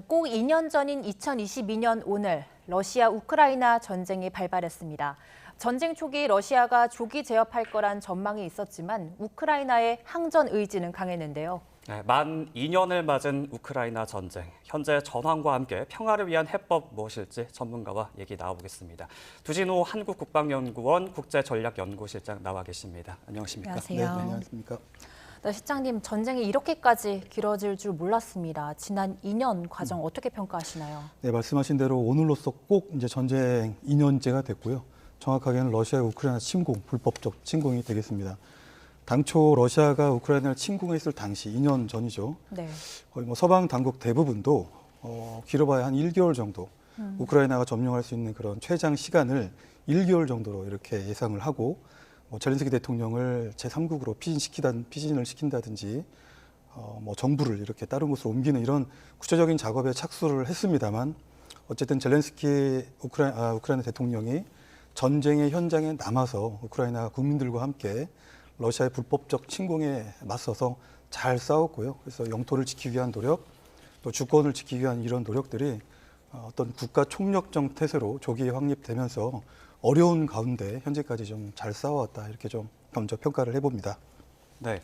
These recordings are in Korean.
꼭 2년 전인 2022년 오늘 러시아 우크라이나 전쟁이 발발했습니다. 전쟁 초기 러시아가 조기 제압할 거란 전망이 있었지만 우크라이나의 항전 의지는 강했는데요. 만 2년을 맞은 우크라이나 전쟁. 현재 전황과 함께 평화를 위한 해법 무엇일지 전문가와 얘기 나눠보겠습니다. 두진호 한국국방연구원 국제전략연구실장 나와 계십니다. 안녕하십니까? 안녕하세요. 네, 안녕하십니까? 네, 실장님, 전쟁이 이렇게까지 길어질 줄 몰랐습니다. 지난 2년 과정 어떻게 평가하시나요? 네, 말씀하신 대로 오늘로써 꼭 이제 전쟁 2년째가 됐고요. 정확하게는 러시아의 우크라이나 침공, 불법적 침공이 되겠습니다. 당초 러시아가 우크라이나를 침공했을 당시 2년 전이죠. 네. 거의 뭐 서방 당국 대부분도 길어봐야 한 1개월 정도 우크라이나가 점령할 수 있는 그런 최장 시간을 1개월 정도로 이렇게 예상을 하고 젤렌스키 대통령을 제3국으로 피신을 시킨다든지 뭐 정부를 이렇게 다른 곳으로 옮기는 이런 구체적인 작업에 착수를 했습니다만 어쨌든 젤렌스키 우크라이나 대통령이 전쟁의 현장에 남아서 우크라이나 국민들과 함께 러시아의 불법적 침공에 맞서서 잘 싸웠고요. 그래서 영토를 지키기 위한 노력, 또 주권을 지키기 위한 이런 노력들이 어떤 국가 총력적 태세로 조기에 확립되면서 어려운 가운데 현재까지 좀 잘 싸워왔다 이렇게 좀 먼저 평가를 해봅니다. 네,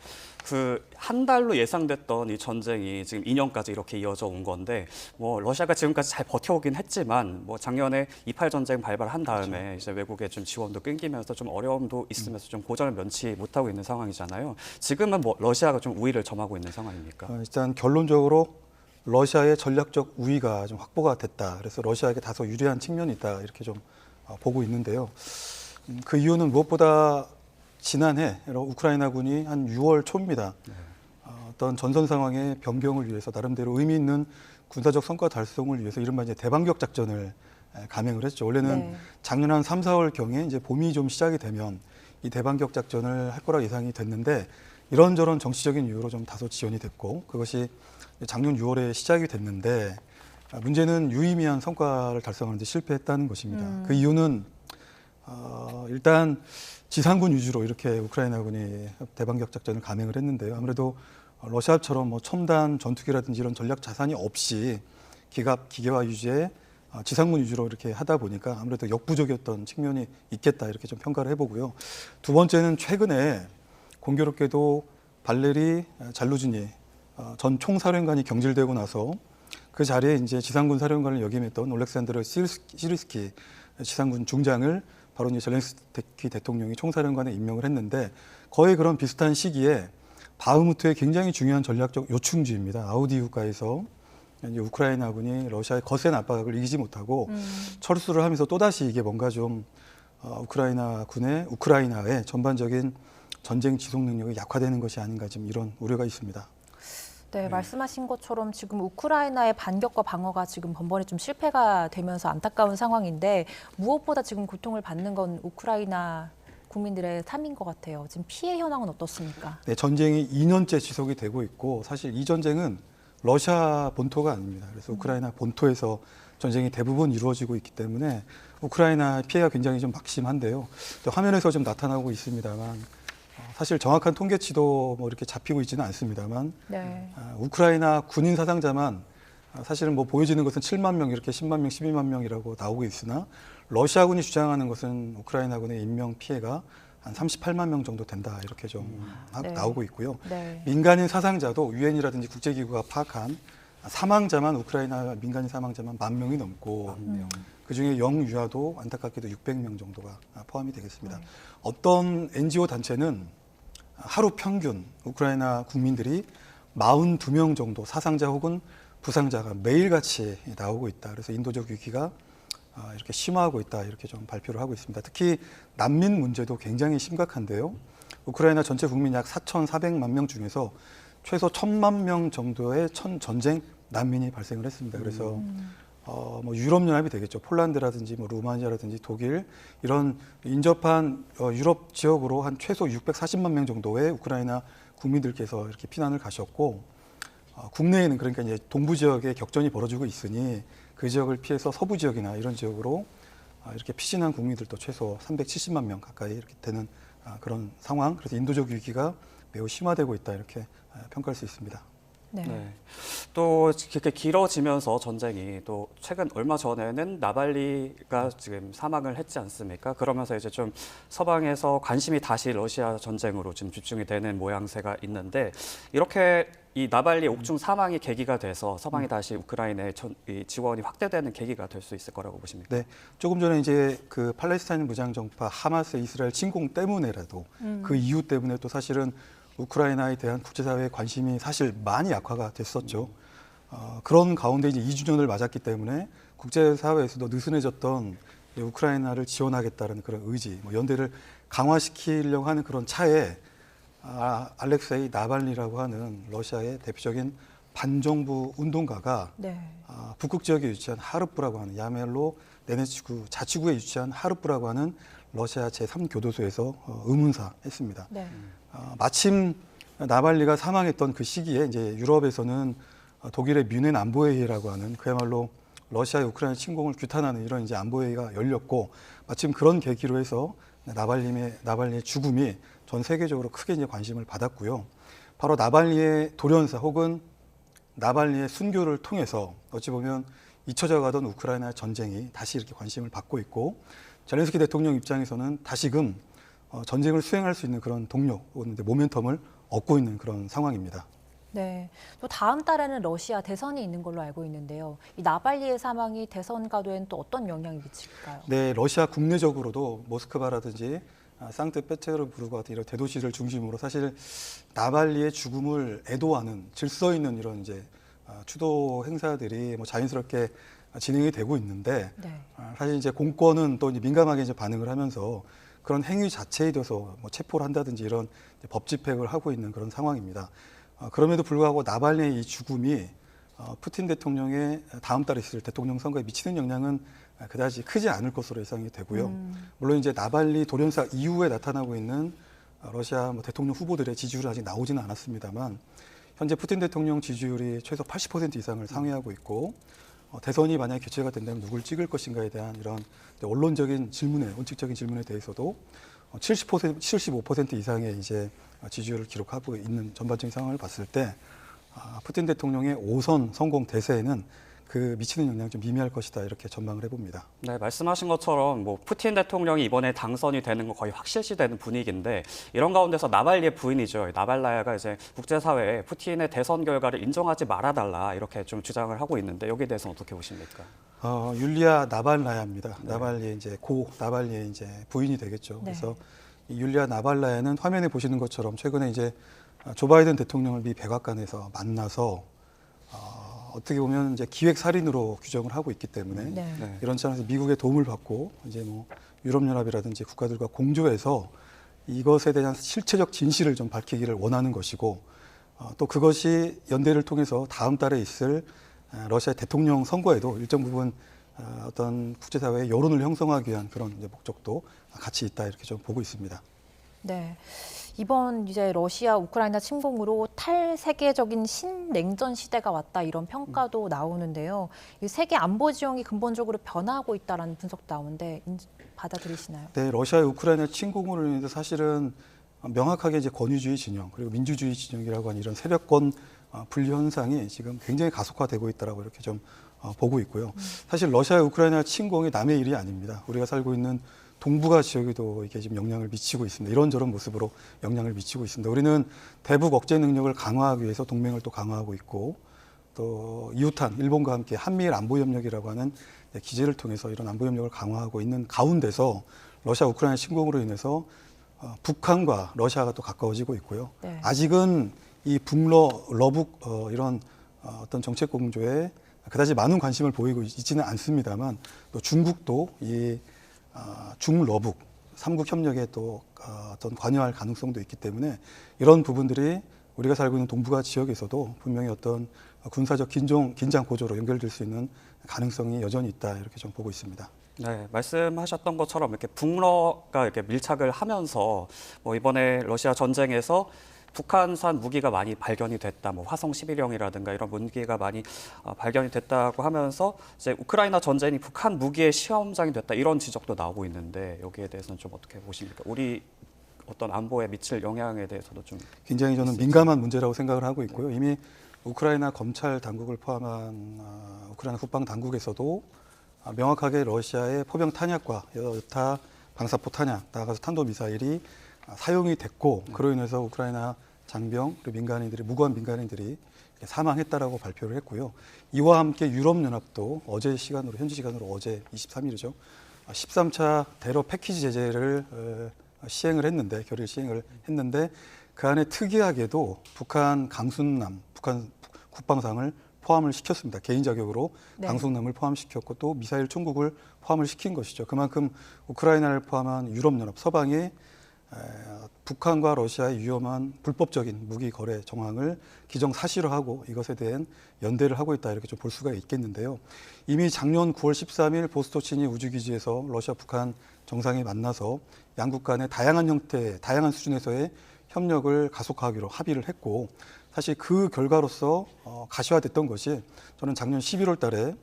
한 달로 예상됐던 이 전쟁이 지금 2년까지 이렇게 이어져 온 건데, 러시아가 지금까지 잘 버텨오긴 했지만, 작년에 2.8 전쟁 발발한 다음에 그렇죠. 이제 외국의 좀 지원도 끊기면서 좀 어려움도 있으면서 좀 고전을 면치 못하고 있는 상황이잖아요. 지금은 러시아가 좀 우위를 점하고 있는 상황입니까? 일단 결론적으로 러시아의 전략적 우위가 좀 확보가 됐다. 그래서 러시아에게 다소 유리한 측면이 있다 이렇게 좀 보고 있는데요. 그 이유는 무엇보다 지난해 우크라이나군이 한 6월 초입니다. 어떤 전선 상황의 변경을 위해서 나름대로 의미 있는 군사적 성과 달성을 위해서 이른바 이제 대반격 작전을 감행을 했죠. 원래는 작년 한 3, 4월 경에 이제 봄이 좀 시작이 되면 이 대반격 작전을 할 거라 예상이 됐는데 이런저런 정치적인 이유로 좀 다소 지연이 됐고 그것이 작년 6월에 시작이 됐는데 문제는 유의미한 성과를 달성하는 데 실패했다는 것입니다. 그 이유는 일단 지상군 위주로 이렇게 우크라이나군이 대반격 작전을 감행을 했는데요. 아무래도 러시아처럼 첨단 전투기라든지 이런 전략 자산이 없이 기계화 유지에 지상군 위주로 이렇게 하다 보니까 아무래도 역부족이었던 측면이 있겠다 이렇게 좀 평가를 해보고요. 두 번째는 최근에 공교롭게도 발레리 잘루지니 전 총사령관이 경질되고 나서 그 자리에 이제 지상군 사령관을 역임했던 올렉산드르 시르스키 지상군 중장을 바로 이제 젤렌스키 대통령이 총사령관에 임명을 했는데 거의 그런 비슷한 시기에 바흐무트의 굉장히 중요한 전략적 요충지입니다. 아우디우카에서 이제 우크라이나군이 러시아의 거센 압박을 이기지 못하고 철수를 하면서 또다시 이게 뭔가 좀 우크라이나의 전반적인 전쟁 지속 능력이 약화되는 것이 아닌가 지금 이런 우려가 있습니다. 네, 말씀하신 것처럼 지금 우크라이나의 반격과 방어가 지금 번번이 좀 실패가 되면서 안타까운 상황인데 무엇보다 지금 고통을 받는 건 우크라이나 국민들의 삶인 것 같아요. 지금 피해 현황은 어떻습니까? 네, 전쟁이 2년째 지속이 되고 있고 사실 이 전쟁은 러시아 본토가 아닙니다. 그래서 우크라이나 본토에서 전쟁이 대부분 이루어지고 있기 때문에 우크라이나 피해가 굉장히 좀 막심한데요. 화면에서 좀 나타나고 있습니다만 사실 정확한 통계치도 이렇게 잡히고 있지는 않습니다만 우크라이나 군인 사상자만 사실은 보여지는 것은 7만 명 이렇게 10만 명, 12만 명이라고 나오고 있으나 러시아군이 주장하는 것은 우크라이나군의 인명 피해가 한 38만 명 정도 된다 이렇게 좀 나오고 있고요. 민간인 사상자도 유엔이라든지 국제기구가 파악한 사망자만 우크라이나 민간인 사망자만 10,000명이 넘고 그중에 영유아도 안타깝게도 600명 정도가 포함이 되겠습니다. 어떤 NGO 단체는 하루 평균 우크라이나 국민들이 42명 정도 사상자 혹은 부상자가 매일같이 나오고 있다. 그래서 인도적 위기가 이렇게 심화하고 있다. 이렇게 좀 발표를 하고 있습니다. 특히 난민 문제도 굉장히 심각한데요. 우크라이나 전체 국민 약 4,400만 명 중에서 최소 1,000만 명 정도의 전쟁 난민이 발생을 했습니다. 그래서 유럽연합이 되겠죠. 폴란드라든지 루마니아라든지 독일 이런 인접한 유럽 지역으로 한 최소 640만 명 정도의 우크라이나 국민들께서 이렇게 피난을 가셨고 국내에는 그러니까 이제 동부 지역에 격전이 벌어지고 있으니 그 지역을 피해서 서부 지역이나 이런 지역으로 이렇게 피신한 국민들도 최소 370만 명 가까이 이렇게 되는 그런 상황. 그래서 인도적 위기가 매우 심화되고 있다 이렇게 평가할 수 있습니다. 네. 네. 또 이렇게 길어지면서 전쟁이 또 최근 얼마 전에는 나발리가 지금 사망을 했지 않습니까? 그러면서 이제 좀 서방에서 관심이 다시 러시아 전쟁으로 지금 집중이 되는 모양새가 있는데 이렇게 이 나발리 옥중 사망이 계기가 돼서 서방이 다시 우크라이나에 이 지원이 확대되는 계기가 될 수 있을 거라고 보십니까? 네, 조금 전에 이제 그 팔레스타인 무장정파 하마스의 이스라엘 침공 때문에라도 그 이유 때문에 또 사실은 우크라이나에 대한 국제사회의 관심이 사실 많이 약화가 됐었죠. 그런 가운데 이제 2주년을 맞았기 때문에 국제사회에서도 느슨해졌던 우크라이나를 지원하겠다는 그런 의지, 뭐 연대를 강화시키려고 하는 그런 차에 알렉세이 나발리라고 하는 러시아의 대표적인 반정부 운동가가 네. 북극 지역에 위치한 하르프라고 하는 야멜로 네네츠구 자치구에 위치한 하르프라고 하는 러시아 제3교도소에서 의문사했습니다. 네. 마침 나발리가 사망했던 그 시기에 이제 유럽에서는 독일의 뮌헨 안보회의라고 하는 그야말로 러시아의 우크라이나 침공을 규탄하는 이런 이제 안보회의가 열렸고 마침 그런 계기로 해서 나발리의 죽음이 전 세계적으로 크게 이제 관심을 받았고요. 바로 나발리의 돌연사 혹은 나발리의 순교를 통해서 어찌 보면 잊혀져가던 우크라이나 전쟁이 다시 이렇게 관심을 받고 있고 젤렌스키 대통령 입장에서는 다시금 전쟁을 수행할 수 있는 그런 동력, 모멘텀을 얻고 있는 그런 상황입니다. 네. 또 다음 달에는 러시아 대선이 있는 걸로 알고 있는데요. 이 나발리의 사망이 대선 가도에는 또 어떤 영향이 미칠까요? 네, 러시아 국내적으로도 모스크바라든지 상트페테르부르크 같은 이런 대도시를 중심으로 사실 나발리의 죽음을 애도하는 질서 있는 이런 이제 추도 행사들이 뭐 자연스럽게 진행이 되고 있는데 네. 사실 이제 공권은 또 이제 민감하게 이제 반응을 하면서 그런 행위 자체에 대해서 뭐 체포를 한다든지 이런 법 집행을 하고 있는 그런 상황입니다. 그럼에도 불구하고 나발리의 이 죽음이 푸틴 대통령의 다음 달에 있을 대통령 선거에 미치는 영향은 그다지 크지 않을 것으로 예상이 되고요. 물론 이제 나발리 돌연사 이후에 나타나고 있는 러시아 뭐 대통령 후보들의 지지율은 아직 나오지는 않았습니다만 현재 푸틴 대통령 지지율이 최소 80% 이상을 상회하고 있고 대선이 만약에 개최가 된다면 누굴 찍을 것인가에 대한 이런 언론적인 질문에 원칙적인 질문에 대해서도 75% 이상의 이제 지지율을 기록하고 있는 전반적인 상황을 봤을 때 푸틴 대통령의 5선 성공 대세에는 그 미치는 영향이 좀 미미할 것이다 이렇게 전망을 해봅니다. 네, 말씀하신 것처럼 뭐 푸틴 대통령이 이번에 당선이 되는 거 거의 확실시되는 분위기인데 이런 가운데서 나발리의 부인이죠. 나발라야가 이제 국제사회에 푸틴의 대선 결과를 인정하지 말아달라 이렇게 좀 주장을 하고 있는데 여기에 대해서는 어떻게 보십니까? 율리아 나발라야입니다. 네. 나발리의 이제 나발리의 이제 부인이 되겠죠. 네. 그래서 이 율리아 나발라야는 화면에 보시는 것처럼 최근에 이제 조 바이든 대통령을 미 백악관에서 만나서 어떻게 보면 이제 기획살인으로 규정을 하고 있기 때문에 네. 이런 차원에서 미국의 도움을 받고 이제 뭐 유럽연합이라든지 국가들과 공조해서 이것에 대한 실체적 진실을 좀 밝히기를 원하는 것이고 또 그것이 연대를 통해서 다음 달에 있을 러시아 대통령 선거에도 일정 부분 어떤 국제사회의 여론을 형성하기 위한 그런 이제 목적도 같이 있다 이렇게 좀 보고 있습니다. 네. 이번 이제 러시아 우크라이나 침공으로 탈세계적인 신냉전 시대가 왔다 이런 평가도 나오는데요. 이 세계 안보 지형이 근본적으로 변화하고 있다라는 분석도 나오는데 받아들이시나요? 네, 러시아의 우크라이나 침공으로 인해서 사실은 명확하게 이제 권위주의 진영 그리고 민주주의 진영이라고 하는 이런 세력권 분리 현상이 지금 굉장히 가속화되고 있다라고 이렇게 좀 보고 있고요. 사실 러시아의 우크라이나 침공이 남의 일이 아닙니다. 우리가 살고 있는 동북아 지역에도 이게 지금 영향을 미치고 있습니다. 이런저런 모습으로 영향을 미치고 있습니다. 우리는 대북 억제 능력을 강화하기 위해서 동맹을 또 강화하고 있고 또 이웃한 일본과 함께 한미일 안보협력이라고 하는 기제를 통해서 이런 안보협력을 강화하고 있는 가운데서 러시아 우크라이나 침공으로 인해서 북한과 러시아가 또 가까워지고 있고요. 네. 아직은 이 러북 이런 어떤 정책 공조에 그다지 많은 관심을 보이고 있지는 않습니다만 또 중국도 이 중러북 삼국 협력에 또 어떤 관여할 가능성도 있기 때문에 이런 부분들이 우리가 살고 있는 동북아 지역에서도 분명히 어떤 군사적 긴장 고조로 연결될 수 있는 가능성이 여전히 있다 이렇게 좀 보고 있습니다. 네, 말씀하셨던 것처럼 이렇게 북러가 이렇게 밀착을 하면서 뭐 이번에 러시아 전쟁에서 북한산 무기가 많이 발견이 됐다, 뭐 화성 11형이라든가 이런 무기가 많이 발견이 됐다고 하면서 이제 우크라이나 전쟁이 북한 무기의 시험장이 됐다 이런 지적도 나오고 있는데 여기에 대해서는 좀 어떻게 보십니까? 우리 어떤 안보에 미칠 영향에 대해서도 좀 굉장히 저는 민감한 문제라고 생각을 하고 있고요. 이미 우크라이나 검찰 당국을 포함한 우크라이나 국방 당국에서도 명확하게 러시아의 포병 탄약과 여타 방사포 탄약, 나아가서 탄도미사일이 사용이 됐고 그로 인해서 우크라이나 장병 그리고 민간인들이 무고한 민간인들이 사망했다라고 발표를 했고요. 이와 함께 유럽연합도 어제 시간으로 현지 시간으로 어제 23일이죠. 13차 대러 패키지 제재를 시행을 했는데 결의 시행을 했는데 그 안에 특이하게도 북한 강순남, 북한 국방상을 포함을 시켰습니다. 개인 자격으로 네. 강순남을 포함시켰고 또 미사일 총국을 포함을 시킨 것이죠. 그만큼 우크라이나를 포함한 유럽연합 서방이 북한과 러시아의 위험한 불법적인 무기 거래 정황을 기정사실화하고 이것에 대한 연대를 하고 있다 이렇게 좀 볼 수가 있겠는데요. 이미 작년 9월 13일 보스토치니 우주기지에서 러시아, 북한 정상이 만나서 양국 간의 다양한 형태, 다양한 수준에서의 협력을 가속화하기로 합의를 했고 사실 그 결과로서 가시화됐던 것이 저는 작년 11월 달에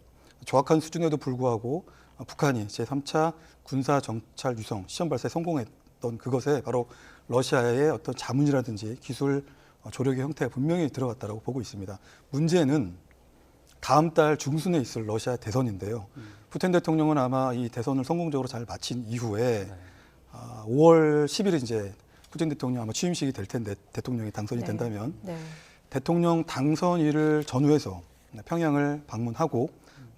조악한 수준에도 불구하고 북한이 제3차 군사 정찰 유성 시험 발사에 성공했던 그것에 바로 러시아의 어떤 자문이라든지 기술 조력의 형태가 분명히 들어갔다고 보고 있습니다. 문제는 다음 달 중순에 있을 러시아 대선인데요. 푸틴 대통령은 아마 이 대선을 성공적으로 잘 마친 이후에 5월 10일 이제 푸틴 대통령 아마 취임식이 될 텐데 대통령이 당선이 네. 된다면 네. 대통령 당선일을 전후해서 평양을 방문하고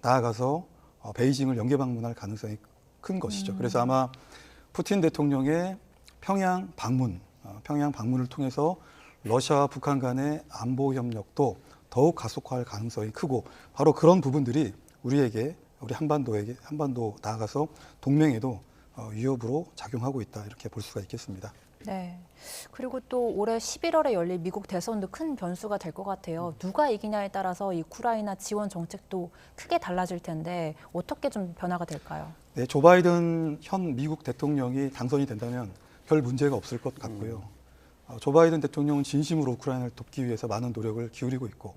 나아가서 베이징을 연계 방문할 가능성이 큰 것이죠. 그래서 아마 푸틴 대통령의 평양 방문을 통해서 러시아와 북한 간의 안보 협력도 더욱 가속화할 가능성이 크고 바로 그런 부분들이 우리 한반도 나아가서 동맹에도 위협으로 작용하고 있다 이렇게 볼 수가 있겠습니다. 네. 그리고 또 올해 11월에 열릴 미국 대선도 큰 변수가 될 것 같아요. 누가 이기냐에 따라서 이 우크라이나 지원 정책도 크게 달라질 텐데 어떻게 좀 변화가 될까요? 네, 조 바이든 현 미국 대통령이 당선이 된다면 별 문제가 없을 것 같고요. 조 바이든 대통령은 진심으로 우크라이나를 돕기 위해서 많은 노력을 기울이고 있고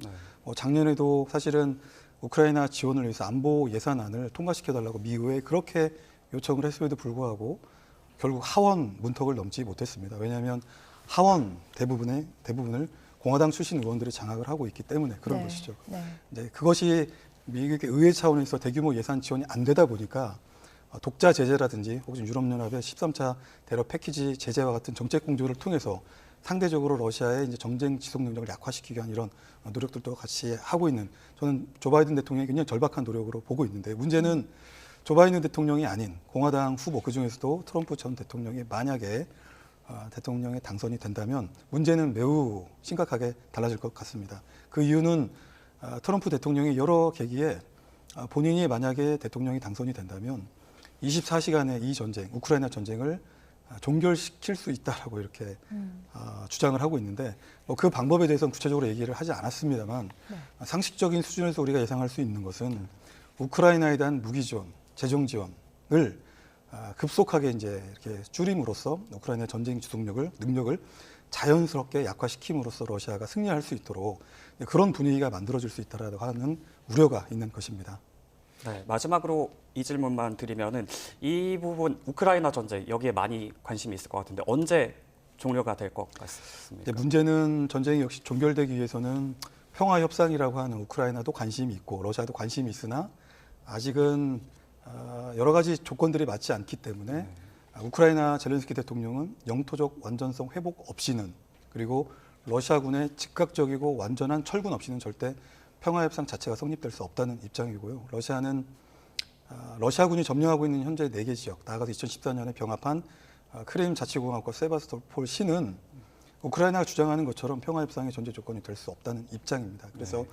작년에도 사실은 우크라이나 지원을 위해서 안보 예산안을 통과시켜달라고 미의회에 그렇게 요청을 했음에도 불구하고 결국 하원 문턱을 넘지 못했습니다. 왜냐하면 하원 대부분을 공화당 출신 의원들이 장악을 하고 있기 때문에 그런 네. 것이죠. 네. 이제 그것이 미국의 의회 차원에서 대규모 예산 지원이 안 되다 보니까 독자 제재라든지 혹은 유럽연합의 13차 대러 패키지 제재와 같은 정책 공조를 통해서 상대적으로 러시아의 이제 정쟁 지속 능력을 약화시키기 위한 이런 노력들도 같이 하고 있는 저는 조 바이든 대통령이 굉장히 절박한 노력으로 보고 있는데 문제는 조 바이든 대통령이 아닌 공화당 후보 그중에서도 트럼프 전 대통령이 만약에 대통령에 당선이 된다면 문제는 매우 심각하게 달라질 것 같습니다. 그 이유는 트럼프 대통령이 여러 계기에 본인이 만약에 대통령이 당선이 된다면 24시간의 이 전쟁, 우크라이나 전쟁을 종결시킬 수 있다라고 이렇게 주장을 하고 있는데 그 방법에 대해서는 구체적으로 얘기를 하지 않았습니다만 네. 상식적인 수준에서 우리가 예상할 수 있는 것은 우크라이나에 대한 무기 지원, 재정 지원을 급속하게 이제 이렇게 줄임으로써 우크라이나의 전쟁 능력을 자연스럽게 약화시킴으로써 러시아가 승리할 수 있도록 그런 분위기가 만들어질 수 있다라고 하는 우려가 있는 것입니다. 네, 마지막으로 이 질문만 드리면은 이 부분 우크라이나 전쟁 여기에 많이 관심이 있을 것 같은데 언제 종료가 될 것 같습니까? 문제는 전쟁이 역시 종결되기 위해서는 평화 협상이라고 하는 우크라이나도 관심이 있고 러시아도 관심이 있으나 아직은 여러 가지 조건들이 맞지 않기 때문에 우크라이나 젤렌스키 대통령은 영토적 완전성 회복 없이는 그리고 러시아군의 즉각적이고 완전한 철군 없이는 절대 평화협상 자체가 성립될 수 없다는 입장이고요. 러시아군이 점령하고 있는 현재 4개 지역, 나아가서 2014년에 병합한 크림 자치공화국과 세바스토폴 시는 우크라이나가 주장하는 것처럼 평화협상의 전제 조건이 될 수 없다는 입장입니다. 그래서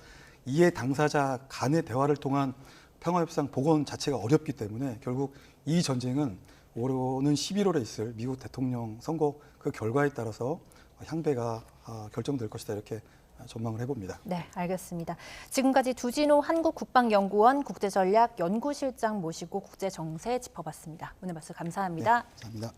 이해 당사자 간의 대화를 통한 평화협상 복원 자체가 어렵기 때문에 결국 이 전쟁은 오는 11월에 있을 미국 대통령 선거 그 결과에 따라서 향배가 결정될 것이다 이렇게 전망을 해봅니다. 네, 알겠습니다. 지금까지 두진호 한국국방연구원 국제전략연구실장 모시고 국제정세 짚어봤습니다. 오늘 말씀 감사합니다. 네, 감사합니다.